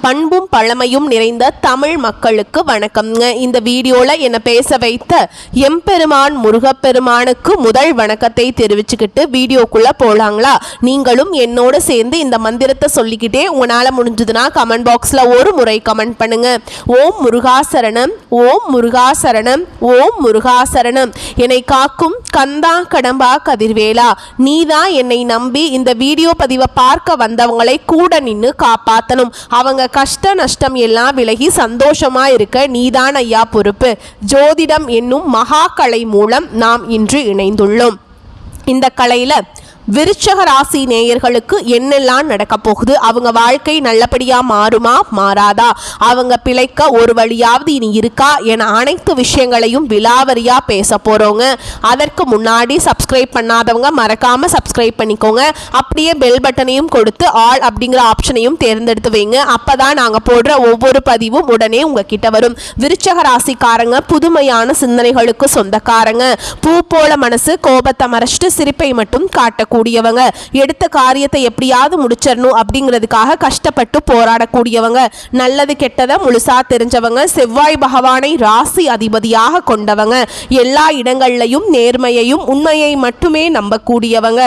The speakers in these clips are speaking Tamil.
பண்பும் பழமையும் நிறைந்த தமிழ் மக்களுக்கு வணக்கம்ங்க. இந்த வீடியோவில் என்னை பேச வைத்த எம்பெருமான் முருகப்பெருமானுக்கு முதல் வணக்கத்தை தெரிவிச்சுக்கிட்டு வீடியோக்குள்ளே போகலாங்களா? நீங்களும் என்னோட சேர்ந்து இந்த மந்திரத்தை சொல்லிக்கிட்டே உங்களால் முடிஞ்சதுன்னா கமெண்ட் பாக்ஸில் ஒரு முறை கமெண்ட் பண்ணுங்க. ஓம் முருகாசரணம், ஓம் முருகாசரணம், ஓம் முருகாசரணம். என்னை காக்கும் கந்தா கடம்பா கதிர்வேலா, நீதான் என்னை நம்பி இந்த வீடியோ பதிவை பார்க்க வந்தவங்களை கூட நின்று காப்பாற்றணும். அவங்க கஷ்ட நஷ்டம் எல்லாம் விலகி சந்தோஷமா இருக்க நீதான் ஐயா பொறுப்பு. ஜோதிடம் என்னும் மகா கலை மூலம் நாம் இன்று இணைந்துள்ளோம். இந்த கலையில விருச்சக ராசி நேயர்களுக்கு என்னெல்லாம் நடக்க போகுது, அவங்க வாழ்க்கை நல்லபடியா மாறுமா மாறாதா, அவங்க பிழைக்க ஒரு வழியாவது இனி இருக்கா என அனைத்து விஷயங்களையும் விலாவரியா பேச போறோங்க. அதற்கு முன்னாடி சப்ஸ்கிரைப் பண்ணாதவங்க மறக்காம சப்ஸ்கிரைப் பண்ணிக்கோங்க. அப்படியே பெல் பட்டனையும் கொடுத்து ஆல் அப்படிங்கிற ஆப்ஷனையும் தேர்ந்தெடுத்து வைங்க. அப்பதான் நாங்க போடுற ஒவ்வொரு பதிவும் உடனே உங்ககிட்ட வரும். விருச்சக ராசிக்காரங்க புதுமையான சிந்தனைகளுக்கு சொந்தக்காரங்க. பூ போல மனசு, கோபத்தை மறைச்சிட்டு சிரிப்பை மட்டும் காட்ட கூடியவங்க. எடுத்த காரியத்தை எப்படியாவது முடிச்சிடணும் அப்படிங்கிறதுக்காக கஷ்டப்பட்டு போராடக்கூடியவங்க. நல்லது கெட்டதை முழுசா தெரிஞ்சவங்க. செவ்வாய் பகவானை ராசி அதிபதியாக கொண்டவங்க. எல்லா இடங்கள்லையும் நேர்மையையும் உண்மையை மட்டுமே நம்பக்கூடியவங்க.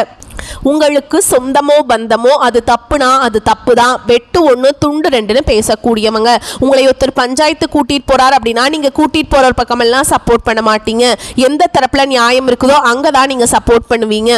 உங்களுக்கு சொந்தமோ பந்தமோ அது தப்புனா அது தப்பு தான், வெட்டு ஒன்று துண்டு ரெண்டுன்னு பேசக்கூடியவங்க. உங்களை ஒருத்தர் பஞ்சாயத்து கூட்டிட்டு போறார் அப்படின்னா நீங்க கூட்டிட்டு போற பக்கமெல்லாம் சப்போர்ட் பண்ண மாட்டீங்க. எந்த தரப்புல நியாயம் இருக்குதோ அங்கதான் நீங்க சப்போர்ட் பண்ணுவீங்க.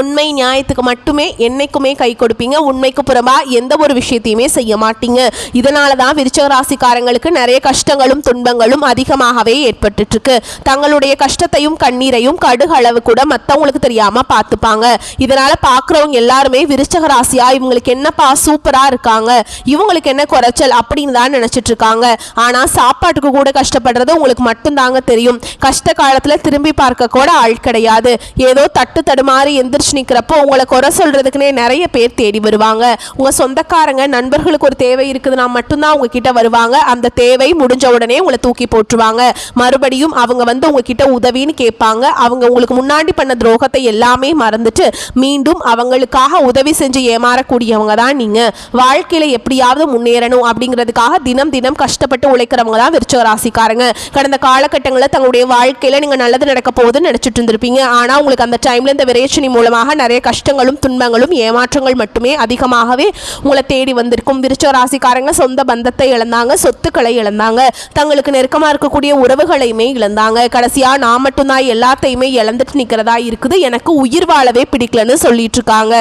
உண்மை நியாயத்துக்கு மட்டுமே என்னைக்குமே கை கொடுப்பீங்க. உண்மைக்கு புறமா எந்த ஒரு விஷயத்தையுமே செய்ய மாட்டீங்க. இதனால தான் விருச்சக ராசிக்காரங்களுக்கு நிறைய கஷ்டங்களும் துன்பங்களும் அதிகமாகவே ஏற்பட்டு இருக்கு. தங்களுடைய கஷ்டத்தையும் கண்ணீரையும் கடுகளவு கூட மற்றவங்களுக்கு தெரியாம பார்த்துப்பாங்க. இதனால பார்க்குறவங்க எல்லாருமே விருச்சக ராசியா இவங்களுக்கு என்னப்பா சூப்பரா இருக்காங்க, இவங்களுக்கு என்ன குறைச்சல் அப்படின்னு தான் நினைச்சிட்டு இருக்காங்க. ஆனா சாப்பாட்டுக்கு கூட கஷ்டப்படுறது உங்களுக்கு மட்டும் தாங்க தெரியும். கஷ்ட காலத்துல திரும்பி பார்க்க கூட ஆள் கிடையாது. ஏதோ தட்டு தடுமாறி எந்திரிச்சு நிக்கிறப்போ உங்களை குறை சொல்றதுக்குன்னே நிறைய பேர் தேடி வருவாங்க. உங்க சொந்தக்காரங்க நண்பர்களுக்கு ஒரு தேவை இருக்குதுன்னா மட்டும்தான் உங்ககிட்ட வருவாங்க. அந்த தேவை முடிஞ்ச உடனே உங்களை தூக்கி போட்டுருவாங்க. மறுபடியும் அவங்க வந்து உங்ககிட்ட உதவின்னு கேட்பாங்க. அவங்க உங்களுக்கு முன்னாடி பண்ண துரோகத்தை எல்லாமே மறந்துட்டு மீண்டும் அவங்களுக்காக உதவி செஞ்சு ஏமாறக்கூடியவங்க தான் நீங்க. வாழ்க்கையில எப்படியாவது முன்னேறணும் அப்படிங்கிறதுக்காக தினம் தினம் கஷ்டப்பட்டு உழைக்கிறவங்க தான் விருச்சக ராசிக்காரங்க. கடந்த காலகட்டங்களில் தங்களுடைய வாழ்க்கையில நீங்க நல்லது நடக்க போகுதுன்னு நினைச்சிட்டு இருந்திருப்பீங்க. ஆனா உங்களுக்கு அந்த டைம்ல இந்த விரேச்சனி மூலமாக நிறைய கஷ்டங்களும் துன்பங்களும் ஏமாற்றங்கள் மட்டுமே அதிகமாகவே உங்களை தேடி வந்திருக்கும். விருச்சக ராசிக்காரங்க சொந்த பந்தத்தை இழந்தாங்க, சொத்துக்களை இழந்தாங்க, தங்களுக்கு நெருக்கமா இருக்கக்கூடிய உறவுகளையுமே இழந்தாங்க. கடைசியா நான் மட்டும்தான் எல்லாத்தையுமே இழந்துட்டு நிக்கிறதா இருக்குது, எனக்கு உயிர் வாழவே பிடிக்கலன்னு சொல்லிட்டு இருக்காங்க.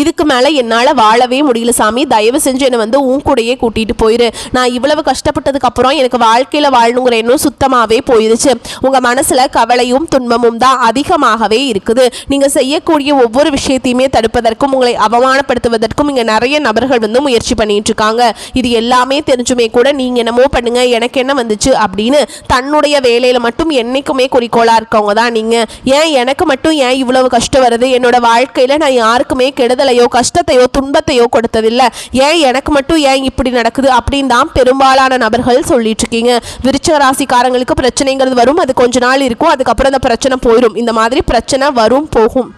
இதுக்கு மேல என்னால வாழவே முடியல சாமி, தயவு செஞ்சு என்னை வந்து உன் கூடயே கூட்டிட்டு போயிரு. நான் இவ்வளவு கஷ்டப்பட்டதுக்கு அப்புறம் எனக்கு வாழ்க்கையில வாழணுங்கிற எண்ணம் சுத்தமாவே போயிருச்சு. உங்க மனசுல கவலையும் துன்பமும் தான் அதிகமாகவே இருக்குது. நீங்க செய்யக்கூடிய ஒவ்வொரு விஷயத்தையுமே தடுப்பதற்கும் உங்களை அவமானப்படுத்துவதற்கும் இங்க நிறைய நபர்கள் வந்து முயற்சி பண்ணிட்டு இருக்காங்க. இது எல்லாமே தெரிஞ்சுமே கூட நீங்க என்னமோ பண்ணுங்க எனக்கு என்ன வந்துச்சு அப்படின்னு தன்னுடைய வேலையில மட்டும் என்னைக்குமே குறிக்கோளா இருக்கவங்க தான் நீங்க. ஏன் எனக்கு மட்டும் ஏன் இவ்வளவு கஷ்டம் வருது, என்னோட வாழ்க்கையில நான் யாருக்குமே கெடுதலையோ கஷ்டத்தையோ துன்பத்தையோ கொடுத்ததில்லை, ஏன் எனக்கு மட்டும் ஏன் இப்படி நடக்குது அப்படின்னு தான் பெரும்பாலான நபர்கள் சொல்லிட்டு இருக்கீங்க. விருச்சக ராசிக்காரங்களுக்கு பிரச்சனைங்கிறது வரும், அது கொஞ்ச நாள் இருக்கும், அதுக்கப்புறம் அந்த பிரச்சனை போயிடும். இந்த மாதிரி பிரச்சனை வரும் போகும்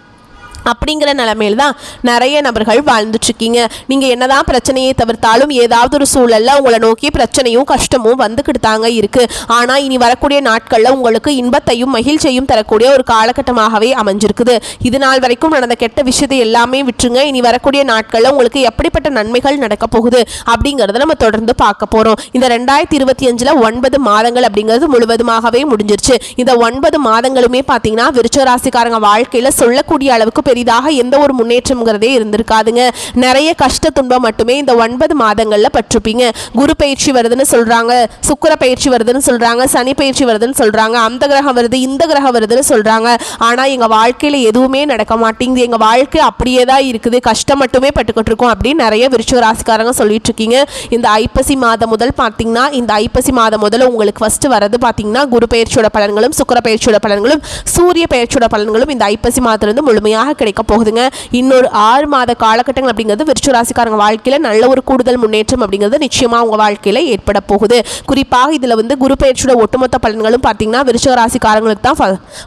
அப்படிங்கிற நிலைமையில் தான் நிறைய நபர்கள் வாழ்ந்துட்டு இருக்கீங்க. நீங்கள் என்னதான் பிரச்சனையை தவிர்த்தாலும் ஏதாவது ஒரு சூழலில் உங்களை நோக்கி பிரச்சனையும் கஷ்டமும் வந்துக்கிட்டு தாங்க இருக்குது. ஆனால் இனி வரக்கூடிய நாட்களில் உங்களுக்கு இன்பத்தையும் மகிழ்ச்சியையும் தரக்கூடிய ஒரு காலகட்டமாகவே அமைஞ்சிருக்குது. இது நாள் வரைக்கும் நடந்த கெட்ட விஷயத்தை எல்லாமே விட்டுருங்க. இனி வரக்கூடிய நாட்களில் உங்களுக்கு எப்படிப்பட்ட நன்மைகள் நடக்க போகுது அப்படிங்கிறத நம்ம தொடர்ந்து பார்க்க போகிறோம். இந்த 2025 9 மாதங்கள் அப்படிங்கிறது முழுவதுமாகவே முடிஞ்சிருச்சு. இந்த 9 மாதங்களுமே பார்த்தீங்கன்னா விருச்சக ராசிக்காரங்க வாழ்க்கையில் சொல்லக்கூடிய அளவுக்கு பெரிதாக எந்த ஒரு முன்னேற்றம்ங்கிறதே இருந்திருக்காதுங்க. நிறைய கஷ்ட துன்பம் மட்டுமே இந்த 9 மாதங்கள்ல பற்றிருப்பீங்க. குரு பயிற்சி வருதுன்னு சொல்றாங்க, சுக்கிர பயிற்சி வருதுன்னு சொல்றாங்க, சனி பயிற்சி வருதுன்னு சொல்றாங்க, அந்த கிரகம் வருது இந்த கிரகம் வருதுன்னு சொல்றாங்க. ஆனா எங்க வாழ்க்கையில எதுவுமே நடக்க மாட்டேங்குது, எங்க வாழ்க்கை அப்படியே தான் இருக்குது, கஷ்டம் மட்டுமே பட்டுக்கிட்டு இருக்கோம் அப்படின்னு நிறைய விருச்சிக ராசிக்காரங்க சொல்லிட்டு இருக்கீங்க. இந்த ஐப்பசி மாதம் முதல் பார்த்தீங்கன்னா இந்த ஐப்பசி மாதம் முதல்ல உங்களுக்கு ஃபர்ஸ்ட் வரது பார்த்தீங்கன்னா குரு பயிற்சியோட பலன்களும் சுக்கிர பயிற்சியோட பலன்களும் சூரிய பயிற்சியோட பலன்களும் இந்த ஐப்பசி மாதத்திலிருந்து முழுமையாக கிடைக்க போகுதுங்க. இன்னொரு 6 மாத காலகட்டங்கள் அப்படிங்கிறது விருச்சிக ராசிக்காரங்க வாழ்க்கையில் நல்ல ஒரு கூடுதல் முன்னேற்றம் அப்படிங்கிறது நிச்சயமாக உங்கள் வாழ்க்கையில் ஏற்பட போகுது. குறிப்பாக இதில் வந்து குரு பயிற்சியோட ஒட்டுமொத்த பலன்களும் பார்த்தீங்கன்னா விருச்சிக ராசிக்காரங்களுக்கு தான்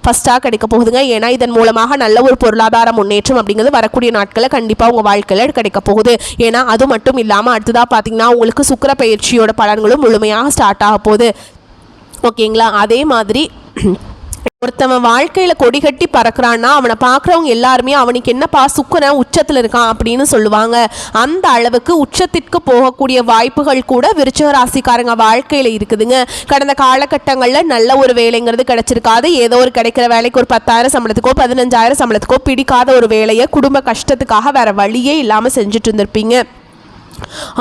ஃபஸ்ட்டாக கிடைக்க போகுதுங்க. ஏன்னா இதன் மூலமாக நல்ல ஒரு பொருளாதார முன்னேற்றம் அப்படிங்கிறது வரக்கூடிய நாட்களில் கண்டிப்பாக உங்கள் வாழ்க்கையில் கிடைக்க போகுது. ஏன்னா அது மட்டும் இல்லாமல் அடுத்ததாக பார்த்தீங்கன்னா உங்களுக்கு சுக்கிர பயிற்சியோட பலன்களும் முழுமையாக ஸ்டார்ட் ஆக போகுது. ஓகேங்களா? அதே மாதிரி ஒருத்தவன் வாழ்க்கையில கொடி கட்டி பறக்கிறான்னா அவனை பார்க்குறவங்க எல்லாருமே அவனுக்கு என்னப்பா சுக்கிரன் உச்சத்தில் இருக்கான் அப்படின்னு சொல்லுவாங்க. அந்த அளவுக்கு உச்சத்திற்கு போகக்கூடிய வாய்ப்புகள் கூட விருச்சிக ராசிக்காரங்க வாழ்க்கையில் இருக்குதுங்க. கடந்த காலகட்டங்களில் நல்ல ஒரு வேலைங்கிறது கிடைச்சிருக்காது. ஏதோ ஒரு கிடைக்கிற வேலைக்கு ஒரு 10,000 சம்பளத்துக்கோ 15,000 சம்பளத்துக்கோ பிடிக்காத ஒரு வேலையை குடும்ப கஷ்டத்துக்காக வேற வழியே இல்லாமல் செஞ்சுட்டு இருந்திருப்பீங்க.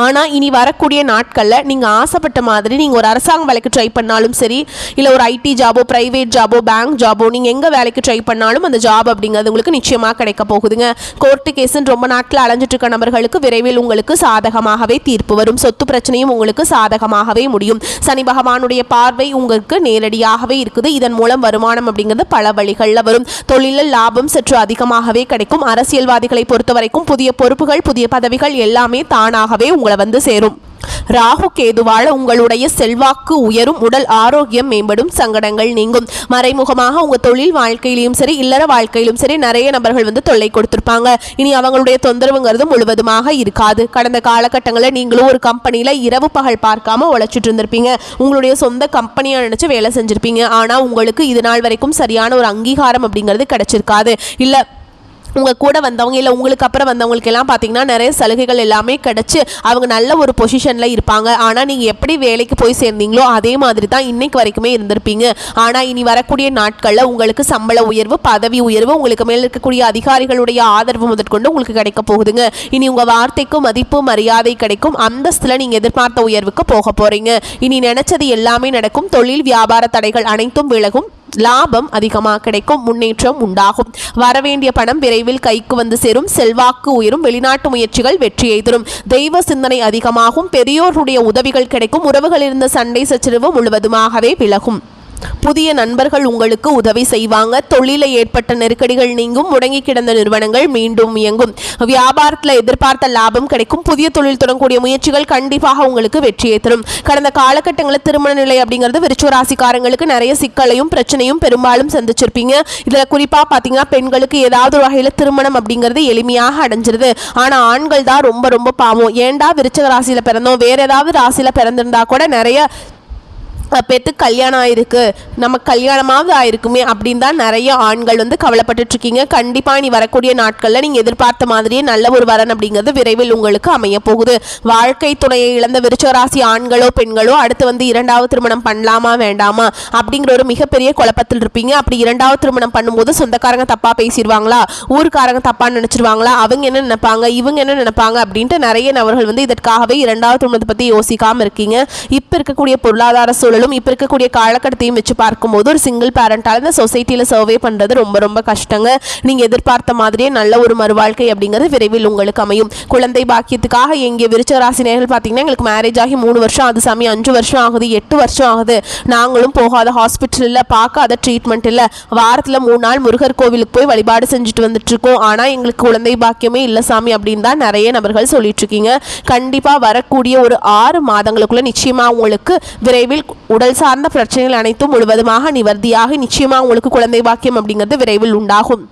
ஆனால் இனி வரக்கூடிய நாட்களில் நீங்கள் ஆசைப்பட்ட மாதிரி நீங்கள் ஒரு அரசாங்க வேலைக்கு ட்ரை பண்ணாலும் சரி, இல்லை ஒரு ஐடி ஜாபோ, ப்ரைவேட் ஜாபோ, பேங்க் ஜாபோ, நீங்கள் எங்கே வேலைக்கு ட்ரை பண்ணாலும் அந்த ஜாப் அப்படிங்கிறது உங்களுக்கு நிச்சயமாக கிடைக்க போகுதுங்க. கோர்ட்டு கேஸுன்னு ரொம்ப நாட்கள் அலைஞ்சிட்டு இருக்க நபர்களுக்கு விரைவில் உங்களுக்கு சாதகமாகவே தீர்ப்பு வரும். சொத்து பிரச்சனையும் உங்களுக்கு சாதகமாகவே முடியும். சனி பகவானுடைய பார்வை உங்களுக்கு நேரடியாகவே இருக்குது. இதன் மூலம் வருமானம் அப்படிங்கிறது பல வழிகளில் வரும். தொழிலில் லாபம் சற்று அதிகமாகவே கிடைக்கும். அரசியல்வாதிகளை பொறுத்த வரைக்கும் புதிய பொறுப்புகள், புதிய பதவிகள் எல்லாமே தானாகவே உங்களை வந்து சேரும். ராகு கேதுவால உங்களுடைய செல்வாக்கு உயரும், உடல் ஆரோக்கியம் மேம்படும், சங்கடங்கள் நீங்கும். மறைமுகமாக உங்க தொழில் வாழ்க்கையிலும் சரி, இல்லற வாழ்க்கையிலும் சரி நிறைய நபர்கள் வந்து தொல்லை கொடுத்திருப்பாங்க. இனி அவங்களுடைய தொந்தரவுங்கிறது முழுவதுமாக இருக்காது. கடந்த காலகட்டங்களில் நீங்களும் ஒரு கம்பெனியில இரவு பகல் பார்க்காம உழைச்சிட்டு இருந்திருப்பீங்க. உங்களுடைய சொந்த கம்பெனியா நினைச்சு வேலை செஞ்சிருப்பீங்க. ஆனா உங்களுக்கு இது நாள் வரைக்கும் சரியான ஒரு அங்கீகாரம் அப்படிங்கிறது கிடைச்சிருக்காது. இல்ல உங்கள் கூட வந்தவங்க இல்லை உங்களுக்கு அப்புறம் வந்தவங்களுக்கு எல்லாம் பார்த்தீங்கன்னா நிறைய சலுகைகள் எல்லாமே கிடச்சி அவங்க நல்ல ஒரு பொசிஷனில் இருப்பாங்க. ஆனால் நீங்கள் எப்படி வேலைக்கு போய் சேர்ந்தீங்களோ அதே மாதிரி தான் இன்னைக்கு வரைக்குமே இருந்திருப்பீங்க. ஆனால் இனி வரக்கூடிய நாட்களில் உங்களுக்கு சம்பள உயர்வு, பதவி உயர்வு, உங்களுக்கு மேலே இருக்கக்கூடிய அதிகாரிகளுடைய ஆதரவு முதற்கொண்டு உங்களுக்கு கிடைக்க போகுதுங்க. இனி உங்கள் வார்த்தைக்கும் மதிப்பு மரியாதை கிடைக்கும். அந்தஸ்தில் நீங்கள் எதிர்பார்த்த உயர்வுக்கு போக போகிறீங்க. இனி நினைச்சது எல்லாமே நடக்கும். தொழில் வியாபார தடைகள் அனைத்தும் விலகும். லாபம் அதிகமாக கிடைக்கும். முன்னேற்றம் உண்டாகும். வரவேண்டிய பணம் விரைவில் கைக்கு வந்து சேரும். செல்வாக்கு உயரும். வெளிநாட்டு முயற்சிகள் வெற்றியை தரும். தெய்வ சிந்தனை அதிகமாகும். பெரியோருடைய உதவிகள் கிடைக்கும். உறவுகள் இருந்த சண்டை சச்சரவு முழுவதுமாகவே விலகும். புதிய நண்பர்கள் உங்களுக்கு உதவி செய்வாங்க. தொழிலில் ஏற்பட்ட நெருக்கடிகள் நீங்கும். முடங்கி கிடந்த நிறுவனங்கள் மீண்டும் இயங்கும். வியாபாரத்தில் எதிர்பார்த்த லாபம் கிடைக்கும். புதிய தொழில் தொடங்கக்கூடிய முயற்சிகள் கண்டிப்பாக உங்களுக்கு வெற்றியை தரும். கடந்த காலகட்டங்களில் திருமண நிலை அப்படிங்கிறது விருச்சிக ராசிக்காரங்களுக்கு நிறைய சிக்கலையும் பிரச்சனையும் பெரும்பாலும் சந்திச்சிருப்பீங்க. இதில் குறிப்பாக பார்த்தீங்கன்னா பெண்களுக்கு ஏதாவது ஒரு வகையில் திருமணம் அப்படிங்கிறது எளிமையாக அடைஞ்சிருது. ஆனால் ஆண்கள் தான் ரொம்ப ரொம்ப பாவம். ஏண்டா விருச்சிக ராசியில் பிறந்தோம், வேற ஏதாவது ராசியில் பிறந்திருந்தா கூட நிறைய பேத்து கல்யாணம் ஆயிருக்கு, நமக்கு கல்யாணமாவது ஆயிருக்குமே அப்படின்னு தான் நிறைய ஆண்கள் வந்து கவலைப்பட்டு இருக்கீங்க. கண்டிப்பாக நீ வரக்கூடிய நாட்களில் நீங்கள் எதிர்பார்த்த மாதிரியே நல்ல ஒரு வரன் அப்படிங்கிறது விரைவில் உங்களுக்கு அமைய போகுது. வாழ்க்கை துணையை இழந்த விருச்சிக ராசி ஆண்களோ பெண்களோ அடுத்து வந்து 2வது திருமணம் பண்ணலாமா வேண்டாமா அப்படிங்கிற ஒரு மிகப்பெரிய குழப்பத்தில் இருப்பீங்க. அப்படி 2வது திருமணம் பண்ணும்போது சொந்தக்காரங்க தப்பாக பேசிடுவாங்களா, ஊருக்காரங்க தப்பாக நினச்சிருவாங்களா, அவங்க என்ன நினைப்பாங்க, இவங்க என்ன நினைப்பாங்க அப்படின்ட்டு நிறைய நபர்கள் வந்து இதற்காகவே 2வது திருமணத்தை பற்றி யோசிக்காமல் இருக்கீங்க. இப்போ இருக்கக்கூடிய பொருளாதார சூழல் இப்போ இருக்கக்கூடிய காலகட்டத்தையும் வச்சு பார்க்கும்போது ஒரு சிங்கிள் பேரண்டால் இந்த சொசைட்டியில் சர்வே பண்ணுறது ரொம்ப ரொம்ப கஷ்டங்க. நீங்கள் எதிர்பார்த்த மாதிரியே நல்ல ஒரு மறுவாழ்க்கை அப்படிங்கிறது விரைவில் உங்களுக்கு அமையும். குழந்தை பாக்கியத்துக்காக எங்கே விருச்சிக ராசி நேயர்கள் பார்த்தீங்கன்னா எங்களுக்கு மேரேஜ் ஆகி 3 வருஷம் ஆகுது சாமி, 5 வருஷம் ஆகுது, 8 வருஷம் ஆகுது, நாங்களும் போகாத ஹாஸ்பிட்டல் இல்லை, பார்க்காத ட்ரீட்மெண்ட் இல்லை, வாரத்தில் 3 நாள் முருகர் கோவிலுக்கு போய் வழிபாடு செஞ்சுட்டு வந்துட்டு இருக்கோம், ஆனால் எங்களுக்கு குழந்தை பாக்கியமே இல்லை சாமி அப்படின்னு தான் நிறைய நபர்கள் சொல்லிட்டு இருக்கீங்க. கண்டிப்பாக வரக்கூடிய ஒரு 6 மாதங்களுக்குள்ள நிச்சயமாக உங்களுக்கு விரைவில் உடல் சார்ந்த பிரச்சனைகள் அனைத்தும் முழுவதுமாக நிவர்த்தியாக நிச்சயமாக உங்களுக்கு குழந்தை பாக்கியம் அப்படிங்கிறது விரைவில் உண்டாகும்.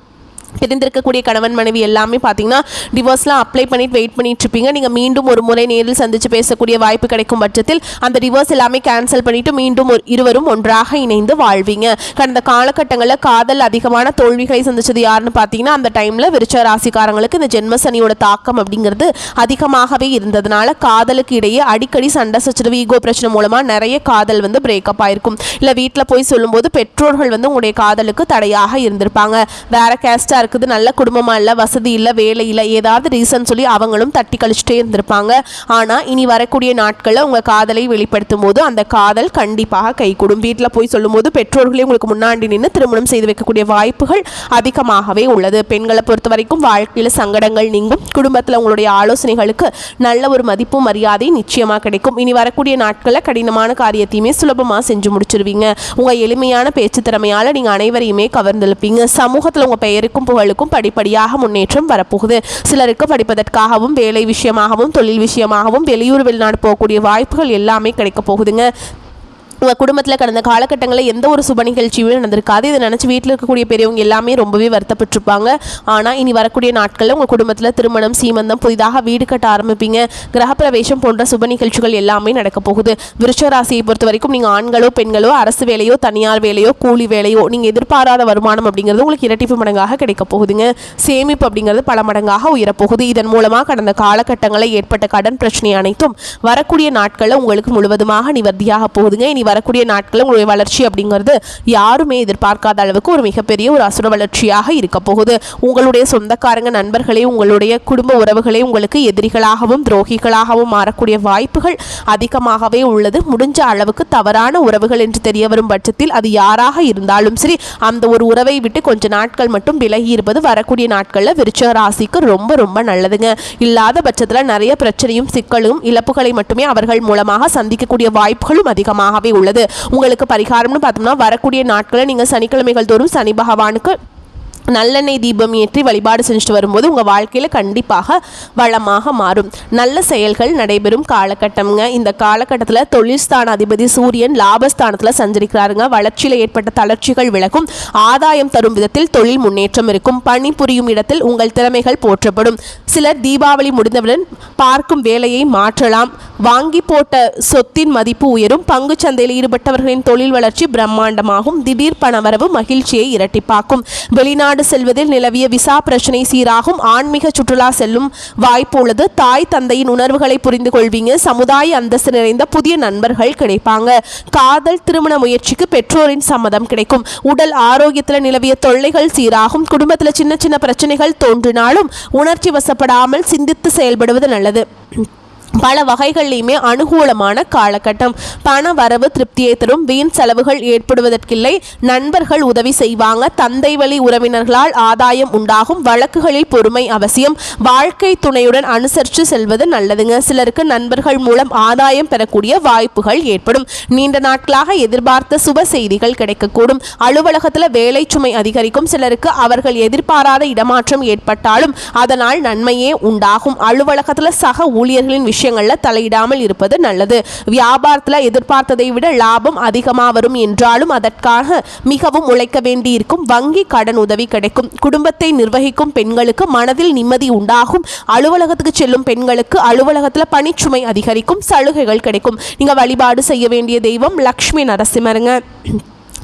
பிரிந்திருக்கக்கூடிய கணவன் மனைவி எல்லாமே பார்த்தீங்கன்னா டிவோர்ஸ்லாம் அப்ளை பண்ணிட்டு வெயிட் பண்ணிட்டு இருப்பீங்க. நீங்கள் மீண்டும் ஒரு முறை நேரில் சந்தித்து பேசக்கூடிய வாய்ப்பு கிடைக்கும் பட்சத்தில் அந்த டிவோர்ஸ் எல்லாமே கேன்சல் பண்ணிட்டு மீண்டும் இருவரும் ஒன்றாக இணைந்து வாழ்வீங்க. கடந்த காலகட்டங்களில் காதல் அதிகமான தோல்விகளை சந்திச்சது யாருன்னு பார்த்தீங்கன்னா அந்த டைமில் விருச்சிக ராசிக்காரங்களுக்கு இந்த ஜென்மசனியோட தாக்கம் அப்படிங்கிறது அதிகமாகவே இருந்ததுனால காதலுக்கு இடையே அடிக்கடி சண்டை சச்சரவு, ஈகோ பிரச்சனை மூலமாக நிறைய காதல் வந்து பிரேக்கப் ஆயிருக்கும். இல்லை வீட்டில் போய் சொல்லும்போது பெற்றோர்கள் வந்து உங்களுடைய காதலுக்கு தடையாக இருந்திருப்பாங்க. வேற கேஸ்டாக இருக்குது, நல்ல குடும்பமாக இல்லை, வசதி இல்லை, வேலை இல்லை, ஏதாவது ரீசன் சொல்லி அவங்களும் தட்டி கழிச்சுட்டே இருந்திருப்பாங்க. ஆனால் இனி வரக்கூடிய நாட்களில் உங்கள் காதலை வெளிப்படுத்தும் போது அந்த காதல் கண்டிப்பாக கைகூடும். வீட்டில் போய் சொல்லும்போது பெற்றோர்களே உங்களுக்கு முன்னாடி நின்று திருமணம் செய்து வைக்கக்கூடிய வாய்ப்புகள் அதிகமாகவே உள்ளது. பெண்களை பொறுத்த வரைக்கும் வாழ்க்கையில் சங்கடங்கள் நீங்கும். குடும்பத்தில் உங்களுடைய ஆலோசனைகளுக்கு நல்ல ஒரு மதிப்பு மரியாதை நிச்சயமாக கிடைக்கும். இனி வரக்கூடிய நாட்களில் கடினமான காரியத்தையுமே சுலபமாக செஞ்சு முடிச்சிருவீங்க. உங்கள் எளிமையான பேச்சு திறமையால் நீங்கள் அனைவரையுமே கவர்ந்தெழுப்பீங்க. சமூகத்தில் உங்கள் பெயருக்கும் படிப்புகளுக்கும் படிப்படியாக முன்னேற்றம் வரப்போகுது. சிலருக்கு படிப்பதற்காகவும் வேலை விஷயமாகவும் தொழில் விஷயமாகவும் வெளியூர் வெளிநாடு போகக்கூடிய வாய்ப்புகள் எல்லாமே கிடைக்க போகுதுங்க. உங்கள் குடும்பத்தில் கடந்த காலகட்டங்களில் எந்த ஒரு சுப நிகழ்ச்சியுமே நடந்திருக்காது. இதை நினச்சி வீட்டில் இருக்கக்கூடிய பெரியவங்க எல்லாமே ரொம்பவே வருத்தப்பட்டிருப்பாங்க. ஆனால் இனி வரக்கூடிய நாட்களில் உங்கள் குடும்பத்தில் திருமணம், சீமந்தம், புதிதாக வீடு கட்ட ஆரம்பிப்பீங்க. கிரகப்பிரவேசம் போன்ற சுப நிகழ்ச்சிகள் எல்லாமே நடக்க போகுது. விருச்சிக ராசியை பொறுத்த வரைக்கும் நீங்கள் ஆண்களோ பெண்களோ அரசு வேலையோ தனியார் வேலையோ கூலி வேலையோ நீங்கள் எதிர்பாராத வருமானம் அப்படிங்கிறது உங்களுக்கு இரட்டிப்பு மடங்காக கிடைக்க போகுதுங்க. சேமிப்பு அப்படிங்கிறது பல மடங்காக உயரப்போகுது. இதன் மூலமாக கடந்த காலகட்டங்களில் ஏற்பட்ட கடன் பிரச்சனை அனைத்தும் வரக்கூடிய நாட்களில் உங்களுக்கு முழுவதுமாக நிவர்த்தியாக போகுதுங்க. இனி வரக்கூடிய நாட்களில் உங்களுடைய வளர்ச்சி அப்படிங்கிறது யாருமே எதிர்பார்க்காத அளவுக்கு ஒரு மிகப்பெரிய ஒரு அசுர வளர்ச்சியாக இருக்க போகுது. உங்களுடைய சொந்தக்காரங்க, நண்பர்களே, உங்களுடைய குடும்ப உறவுகளே உங்களுக்கு எதிரிகளாகவும் துரோகிகளாகவும் மாறக்கூடிய வாய்ப்புகள் அதிகமாகவே உள்ளது. முடிஞ்ச அளவுக்கு தவறான உறவுகள் என்று தெரிய வரும் பட்சத்தில் அது யாராக இருந்தாலும் சரி, அந்த ஒரு உறவை விட்டு கொஞ்ச நாட்கள் மட்டும் விலகி இருப்பது வரக்கூடிய நாட்களில் விருச்சிக ராசிக்கு ரொம்ப ரொம்ப நல்லதுங்க. இல்லாத பட்சத்தில் நிறைய பிரச்சனையும் சிக்கலும் இழப்புகளை மட்டுமே அவர்கள் மூலமாக சந்திக்கக்கூடிய வாய்ப்புகளும் அதிகமாகவே உள்ளது. உங்களுக்கு பரிகாரம்னு பார்த்தோம்னா வரக்கூடிய நாட்களில் நீங்கள் சனிக்கிழமைகள் தோறும் சனி பகவானுக்கு நல்லெண்ணெய் தீபம் ஏற்றி வழிபாடு செஞ்சுட்டு வரும்போது உங்கள் வாழ்க்கையில் கண்டிப்பாக வளமாக மாறும். நல்ல செயல்கள் நடைபெறும் காலகட்டம்ங்க. இந்த காலகட்டத்தில் தொழில் ஸ்தான அதிபதி சூரியன் லாபஸ்தானத்தில் சஞ்சரிக்கிறாருங்க. வளர்ச்சியில் ஏற்பட்ட தளர்ச்சிகள் விலகும். ஆதாயம் தரும் விதத்தில் தொழில் முன்னேற்றம் இருக்கும். பணி புரியும் இடத்தில் உங்கள் திறமைகள் போற்றப்படும். சிலர் தீபாவளி முடிந்தவுடன் பார்க்கும் வேலையை மாற்றலாம். வாங்கி போட்ட சொத்தின் மதிப்பு உயரும். பங்கு சந்தையில் ஈடுபட்டவர்களின் தொழில் வளர்ச்சி பிரம்மாண்டமாகும். திடீர் பணவரவு மகிழ்ச்சியை இரட்டிப்பாக்கும். வெளிநாடு செல்வதில் நிலவிய விசா பிரச்சனை சீராகும். ஆன்மீக சுற்றுலா செல்லும் வாய்ப்பு உள்ளது. தாய் தந்தையின் உணர்வுகளை புரிந்து கொள்வீங்க. சமுதாய அந்தஸ்து நிறைந்த புதிய நண்பர்கள் கிடைப்பாங்க. காதல் திருமண முயற்சிக்கு பெற்றோரின் சம்மதம் கிடைக்கும். உடல் ஆரோக்கியத்தில் நிலவிய தொல்லைகள் சீராகும். குடும்பத்தில் சின்ன சின்ன பிரச்சனைகள் தோன்றினாலும் உணர்ச்சி வசப்படாமல் சிந்தித்து செயல்படுவது நல்லது. பல வகைகளிலுமே அனுகூலமான காலகட்டம். பண வரவு திருப்தியை தரும். வீண் செலவுகள் ஏற்படுவதற்கில்லை. நண்பர்கள் உதவி செய்வாங்க. தந்தை வழி உறவினர்களால் ஆதாயம் உண்டாகும். வழக்குகளில் பொறுமை அவசியம். வாழ்க்கை துணையுடன் அனுசரித்து செல்வது நல்லதுங்க. சிலருக்கு நண்பர்கள் மூலம் ஆதாயம் பெறக்கூடிய வாய்ப்புகள் ஏற்படும். நீண்ட நாட்களாக எதிர்பார்த்த சுப செய்திகள் கிடைக்கக்கூடும். அலுவலகத்தில் வேலை சுமை அதிகரிக்கும். சிலருக்கு அவர்கள் எதிர்பாராத இடமாற்றம் ஏற்பட்டாலும் அதனால் நன்மையே உண்டாகும். அலுவலகத்தில் சக ஊழியர்களின் விஷயங்கள்ல தலையிடாமல் இருப்பது நல்லது. வியாபாரத்தில் எதிர்பார்த்ததை விட லாபம் அதிகமாக வரும் என்றாலும் அதற்காக மிகவும் உழைக்க வேண்டியிருக்கும். வங்கி கடன் உதவி கிடைக்கும். குடும்பத்தை நிர்வகிக்கும் பெண்களுக்கு மனதில் நிம்மதி உண்டாகும். அலுவலகத்துக்கு செல்லும் பெண்களுக்கு அலுவலகத்தில் பணிச்சுமை அதிகரிக்கும். சலுகைகள் கிடைக்கும். நீங்க வழிபாடு செய்ய வேண்டிய தெய்வம் லக்ஷ்மி நரசிம்மருங்க.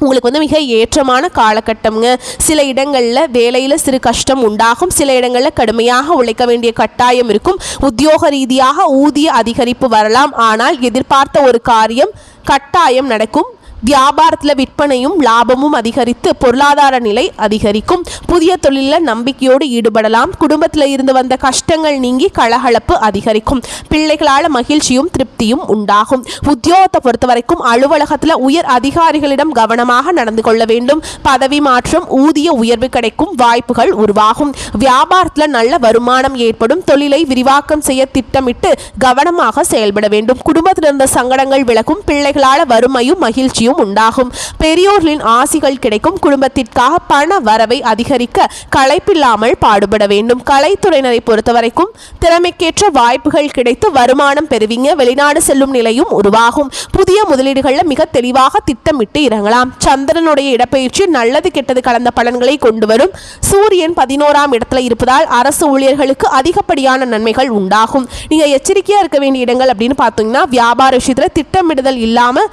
உங்களுக்கு மிக ஏற்றமான காலகட்டம்ங்க. சில இடங்களில் வேலையில் சிறு கஷ்டம் உண்டாகும். சில இடங்களில் கடுமையாக உழைக்க வேண்டிய கட்டாயம் இருக்கும். உத்தியோக ரீதியாக ஊதிய அதிகரிப்பு வரலாம். ஆனால் எதிர்பார்த்த ஒரு காரியம் கட்டாயம் நடக்கும். வியாபாரத்தில் விற்பனையும் லாபமும் அதிகரித்து பொருளாதார நிலை அதிகரிக்கும். புதிய தொழிலில் நம்பிக்கையோடு ஈடுபடலாம். குடும்பத்தில் இருந்து வந்த கஷ்டங்கள் நீங்கி கலகலப்பு அதிகரிக்கும். பிள்ளைகளால் மகிழ்ச்சியும் திருப்தியும் உண்டாகும். உத்தியோகத்தை பொறுத்த வரைக்கும் அலுவலகத்தில் உயர் அதிகாரிகளிடம் கவனமாக நடந்து கொள்ள வேண்டும். பதவி மாற்றம், ஊதிய உயர்வு கிடைக்கும் வாய்ப்புகள் உருவாகும். வியாபாரத்தில் நல்ல வருமானம் ஏற்படும். தொழிலை விரிவாக்கம் செய்ய திட்டமிட்டு கவனமாக செயல்பட வேண்டும். குடும்பத்தில் இருந்த சங்கடங்கள் விலகும். பிள்ளைகளால் வறுமையும் மகிழ்ச்சியும் உண்டாகும். பெரியோர்களின் ஆசிகள் கிடைக்கும். குடும்பத்திற்காக பண வரவை அதிகரிக்க களைப்பில்லாமல் பாடுபட வேண்டும். கலைத்துறையினரை பொறுத்தவரைக்கும் திறமைக்கேற்ற வாய்ப்புகள் கிடைத்து வருமானம் பெறுவீங்க. வெளிநாடு செல்லும் நிலையும் உருவாகும். புதிய முதலீடுகளில் மிக தெளிவாக திட்டமிட்டு இறங்கலாம். சந்திரனுடைய இடப்பெயர்ச்சி நல்லது கெட்டது கலந்த பலன்களை கொண்டு வரும். சூரியன் 11ஆம் இடத்துல இருப்பதால் அரசு ஊழியர்களுக்கு அதிகப்படியான நன்மைகள் உண்டாகும். நீங்க எச்சரிக்கையா இருக்க வேண்டிய இடங்கள் அப்படின்னு பார்த்தீங்கன்னா வியாபார விஷயத்துல திட்டமிடுதல் இல்லாம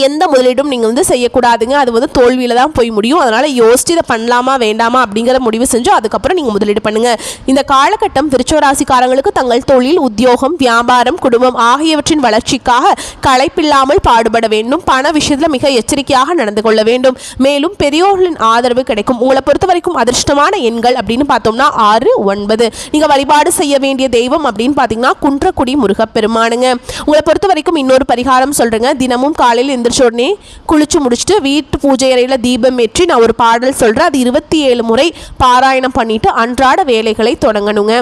எந்த முதலீடும் நீங்கள் செய்யக்கூடாதுங்க. அது தோல்வியில் தான் போய் முடியும். அதனால் யோசிச்சு இதை பண்ணலாமா வேண்டாமா அப்படிங்கிற முடிவு செஞ்சு அதுக்கப்புறம் நீங்கள் முதலீடு பண்ணுங்கள். இந்த காலகட்டம் விருச்சிக ராசிக்காரங்களுக்கு தங்கள் தொழில், உத்தியோகம், வியாபாரம், குடும்பம் ஆகியவற்றின் வளர்ச்சிக்காக களைப்பில்லாமல் பாடுபட வேண்டும். பண விஷயத்தில் மிக எச்சரிக்கையாக நடந்து கொள்ள வேண்டும். மேலும் பெரியோர்களின் ஆதரவு கிடைக்கும். உங்களை பொறுத்த வரைக்கும் அதிர்ஷ்டமான எண்கள் அப்படின்னு பார்த்தோம்னா 6, 9. நீங்கள் வழிபாடு செய்ய வேண்டிய தெய்வம் அப்படின்னு பார்த்தீங்கன்னா குன்றக்குடி முருகப்பெருமானுங்க. உங்களை பொறுத்த வரைக்கும் இன்னொரு பரிகாரம் சொல்கிறேங்க. தினமும் காலையில் எந்திரிச்ச உடனே குளிச்சு முடிச்சுட்டு வீட்டு பூஜை அறையில் தீபம் ஏற்றி நான் ஒரு பாடல் சொல்கிறேன். அது 27 முறை பாராயணம் பண்ணிட்டு அன்றாட வேலைகளை தொடங்கணுங்க.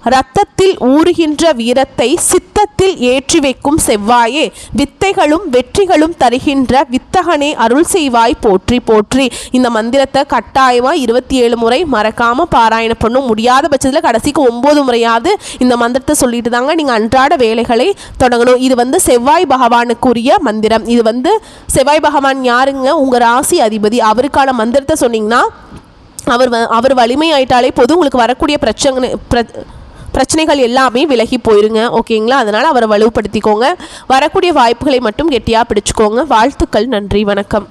இரத்தத்தில் ஊறுகின்ற வீரத்தை சித்தத்தில் ஏற்றி வைக்கும் செவ்வாயே, வித்தைகளும் வெற்றிகளும் தருகின்ற வித்தகனே அருள் செய்வாய் போற்றி போற்றி. இந்த மந்திரத்தை கட்டாயமாக 27 முறை மறக்காமல் பாராயணம் பண்ணும். முடியாத பட்சத்தில் கடைசிக்கு 9 முறையாவது இந்த மந்திரத்தை சொல்லிட்டு தாங்க நீங்கள் அன்றாட வேலைகளை தொடங்கணும். இது செவ்வாய் பகவானுக்குரிய மந்திரம். இது செவ்வாய் பகவான் யாருங்க? உங்கள் ராசி அதிபதி. அவருக்கான மந்திரத்தை சொன்னீங்கன்னா அவர் வலிமை ஆயிட்டாலே போதும், உங்களுக்கு வரக்கூடிய பிரச்சனைகள் எல்லாமே விலகி போயிருங்க. ஓகேங்களா? அதனால் அவரை வலுப்படுத்திக்கோங்க. வரக்கூடிய வாய்ப்புகளை மட்டும் கெட்டியாக பிடிச்சிக்கோங்க. வாழ்த்துக்கள். நன்றி. வணக்கம்.